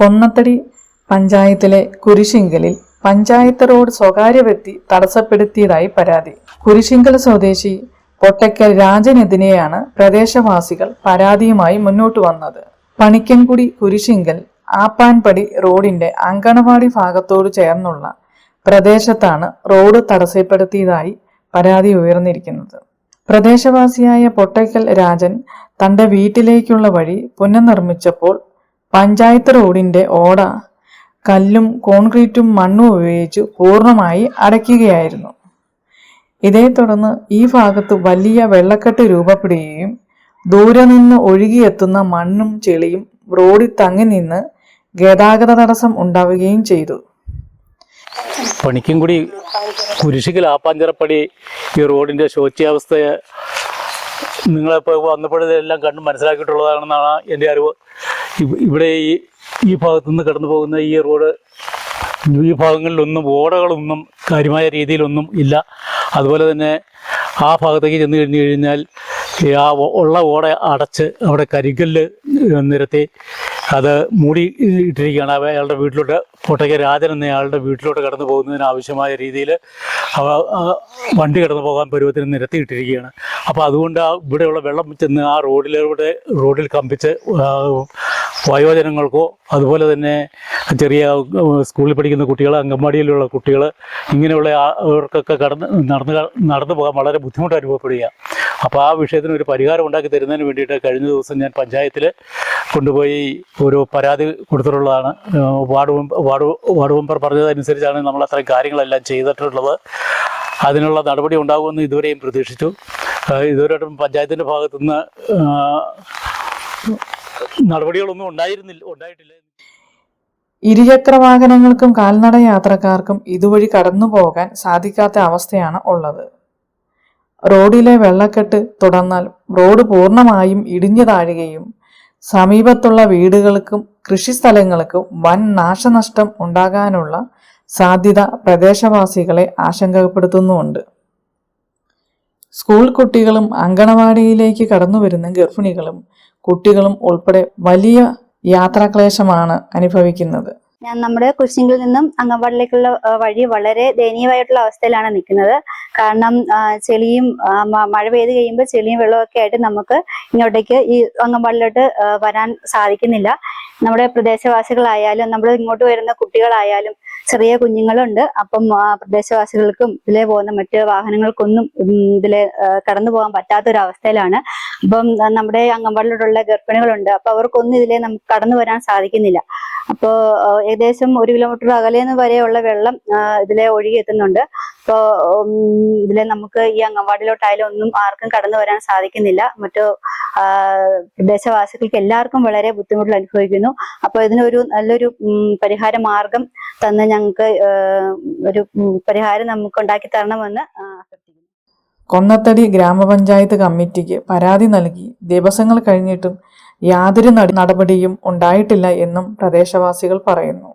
കൊന്നത്തടി പഞ്ചായത്തിലെ കുരിശിങ്കലിൽ പഞ്ചായത്ത് റോഡ് സ്വകാര്യ വ്യക്തി തടസ്സപ്പെടുത്തിയതായി പരാതി. കുരിശിങ്കൽ സ്വദേശി പൊട്ടയ്ക്കൽ രാജനെതിരെയാണ് പ്രദേശവാസികൾ പരാതിയുമായി മുന്നോട്ട് വന്നത്. പണിക്കൻകുടി കുരിശിങ്കൽ ആപ്പാൻപടി റോഡിന്റെ അങ്കണവാടി ഭാഗത്തോട് ചേർന്നുള്ള പ്രദേശത്താണ് റോഡ് തടസ്സപ്പെടുത്തിയതായി പരാതി ഉയർന്നിരിക്കുന്നത്. പ്രദേശവാസിയായ പൊട്ടയ്ക്കൽ രാജൻ തന്റെ വീട്ടിലേക്കുള്ള വഴി പുനർനിർമ്മിച്ചപ്പോൾ പഞ്ചായത്ത് റോഡിന്റെ ഓട കല്ലും കോൺക്രീറ്റും മണ്ണും ഉപയോഗിച്ച് പൂർണ്ണമായി അടയ്ക്കുകയായിരുന്നു. ഇതേ തുടർന്ന് ഈ ഭാഗത്ത് വലിയ വെള്ളക്കെട്ട് രൂപപ്പെടുകയും ദൂരെ നിന്ന് ഒഴുകിയെത്തുന്ന മണ്ണും ചെളിയും റോഡിൽ തങ്ങി നിന്ന് ഗതാഗത തടസ്സം ഉണ്ടാവുകയും ചെയ്തു. പണിക്കൻകുടി കുരിശിക്കൽ ആപ്പാഞ്ചിറപ്പടി ഈ റോഡിൻ്റെ ശോച്യാവസ്ഥയെ നിങ്ങളിപ്പോൾ വന്നപ്പോഴെല്ലാം കണ്ട് മനസ്സിലാക്കിയിട്ടുള്ളതാണെന്നാണ് എൻ്റെ അറിവ്. ഇവിടെ ഈ ഭാഗത്തുനിന്ന് കടന്നു പോകുന്ന ഈ റോഡ് ഈ ഭാഗങ്ങളിലൊന്നും ഓടകളൊന്നും കാര്യമായ രീതിയിലൊന്നും ഇല്ല. അതുപോലെ തന്നെ ആ ഭാഗത്തേക്ക് ചെന്ന് കഴിഞ്ഞാൽ ആ ഉള്ള ഓട അടച്ച് അവിടെ കരിങ്കല്ല് നിരത്തി അത് മൂടി ഇട്ടിരിക്കുകയാണ്. അയാളുടെ വീട്ടിലോട്ട് പൊട്ടയ്ക്കൽ രാജൻ എന്നയാളുടെ വീട്ടിലോട്ട് കടന്നു പോകുന്നതിന് ആവശ്യമായ രീതിയിൽ വണ്ടി കടന്നു പോകാൻ പരുവത്തിന് നിരത്തിയിട്ടിരിക്കുകയാണ്. അപ്പോൾ അതുകൊണ്ട് ഇവിടെയുള്ള വെള്ളം ചെന്ന് ആ റോഡിൽ കമ്പിച്ച് വയോജനങ്ങൾക്കോ അതുപോലെ തന്നെ ചെറിയ സ്കൂളിൽ പഠിക്കുന്ന കുട്ടികൾ, അംഗൻവാടിയിലുള്ള കുട്ടികൾ, ഇങ്ങനെയുള്ള അവർക്കൊക്കെ നടന്നു പോകാൻ വളരെ ബുദ്ധിമുട്ട് അനുഭവപ്പെടുക. അപ്പോൾ ആ വിഷയത്തിന് ഒരു പരിഹാരം ഉണ്ടാക്കി തരുന്നതിന് വേണ്ടിയിട്ട് കഴിഞ്ഞ ദിവസം ഞാൻ പഞ്ചായത്തിൽ കൊണ്ടുപോയി ഒരു പരാതി കൊടുത്തിട്ടുള്ളതാണ്. വാർഡ് മെമ്പർ പറഞ്ഞതനുസരിച്ചാണ് നമ്മൾ അത്രയും കാര്യങ്ങളെല്ലാം ചെയ്തിട്ടുള്ളത്. അതിനുള്ള നടപടി ഉണ്ടാകുമെന്ന് ഇതുവരെയും പ്രതീക്ഷിച്ചു. ഇതുവരെയായിട്ടും പഞ്ചായത്തിൻ്റെ ഭാഗത്തുനിന്ന് നടപടികളൊന്നും ഉണ്ടായിട്ടില്ല. ഇരുചക്ര വാഹനങ്ങൾക്കും കാൽനട യാത്രക്കാർക്കും ഇതുവഴി കടന്നു പോകാൻ സാധിക്കാത്ത അവസ്ഥയാണ് ഉള്ളത്. റോഡിലെ വെള്ളക്കെട്ട് തുടർന്നാൽ റോഡ് പൂർണ്ണമായും ഇടിഞ്ഞു താഴുകയും സമീപത്തുള്ള വീടുകൾക്കും കൃഷിസ്ഥലങ്ങൾക്കും വൻ നാശനഷ്ടം ഉണ്ടാകാനുള്ള സാധ്യത പ്രദേശവാസികളെ ആശങ്കപ്പെടുത്തുന്നുമുണ്ട്. സ്കൂൾ കുട്ടികളും അങ്കണവാടിയിലേക്ക് കടന്നു വരുന്ന ഗർഭിണികളും കുട്ടികളും ഉൾപ്പെടെ വലിയ യാത്രാക്ലേശമാണ് അനുഭവിക്കുന്നത്. ഞാൻ നമ്മുടെ കുരിശിങ്കിൽ നിന്നും അങ്കൻവാടിയിലേക്കുള്ള വഴി വളരെ ദയനീയമായിട്ടുള്ള അവസ്ഥയിലാണ് നിൽക്കുന്നത്. കാരണം ചെളിയും മഴ പെയ്ത് കഴിയുമ്പോൾ ചെളിയും വെള്ളമൊക്കെ ആയിട്ട് നമുക്ക് ഇങ്ങോട്ടേക്ക് ഈ അങ്കൻവാടിയിലോട്ട് വരാൻ സാധിക്കുന്നില്ല. നമ്മുടെ പ്രദേശവാസികളായാലും നമ്മൾ ഇങ്ങോട്ട് വരുന്ന കുട്ടികളായാലും ചെറിയ കുഞ്ഞുങ്ങളുണ്ട്. അപ്പം പ്രദേശവാസികൾക്കും ഇതിലെ പോകുന്ന മറ്റ് വാഹനങ്ങൾക്കൊന്നും ഇതിലെ കടന്നു പോകാൻ പറ്റാത്തൊരവസ്ഥയിലാണ്. അപ്പം നമ്മുടെ അങ്കൻവാടിയിലോട്ടുള്ള ഗർഭിണികളുണ്ട്. അപ്പൊ അവർക്കൊന്നും ഇതിലെ നമുക്ക് കടന്നു വരാൻ സാധിക്കുന്നില്ല. അപ്പോൾ ഏകദേശം 1 കിലോമീറ്റർ അകലെ വരെയുള്ള വെള്ളം ഇതിലെ ഒഴുകി എത്തുന്നുണ്ട്. അപ്പോൾ ഇതിലെ നമുക്ക് ഈ അങ്കൻവാടിയിലോട്ടായാലും ഒന്നും ആർക്കും കടന്നു വരാൻ സാധിക്കുന്നില്ല. മറ്റു പ്രദേശവാസികൾക്ക് എല്ലാവർക്കും വളരെ ബുദ്ധിമുട്ടുകൾ അനുഭവിക്കുന്നു. അപ്പോൾ ഇതിനൊരു നല്ലൊരു പരിഹാര മാർഗം തന്ന് ഞങ്ങൾക്ക് ഒരു പരിഹാരം നമുക്ക് ഉണ്ടാക്കി തരണമെന്ന് അഭ്യർത്ഥിക്കുന്നു. കൊന്നത്തടി ഗ്രാമപഞ്ചായത്ത് കമ്മിറ്റിക്ക് പരാതി നൽകി ദിവസങ്ങൾ കഴിഞ്ഞിട്ടും യാതൊരു നടപടിയും ഉണ്ടായിട്ടില്ല എന്നും പ്രദേശവാസികൾ പറയുന്നു.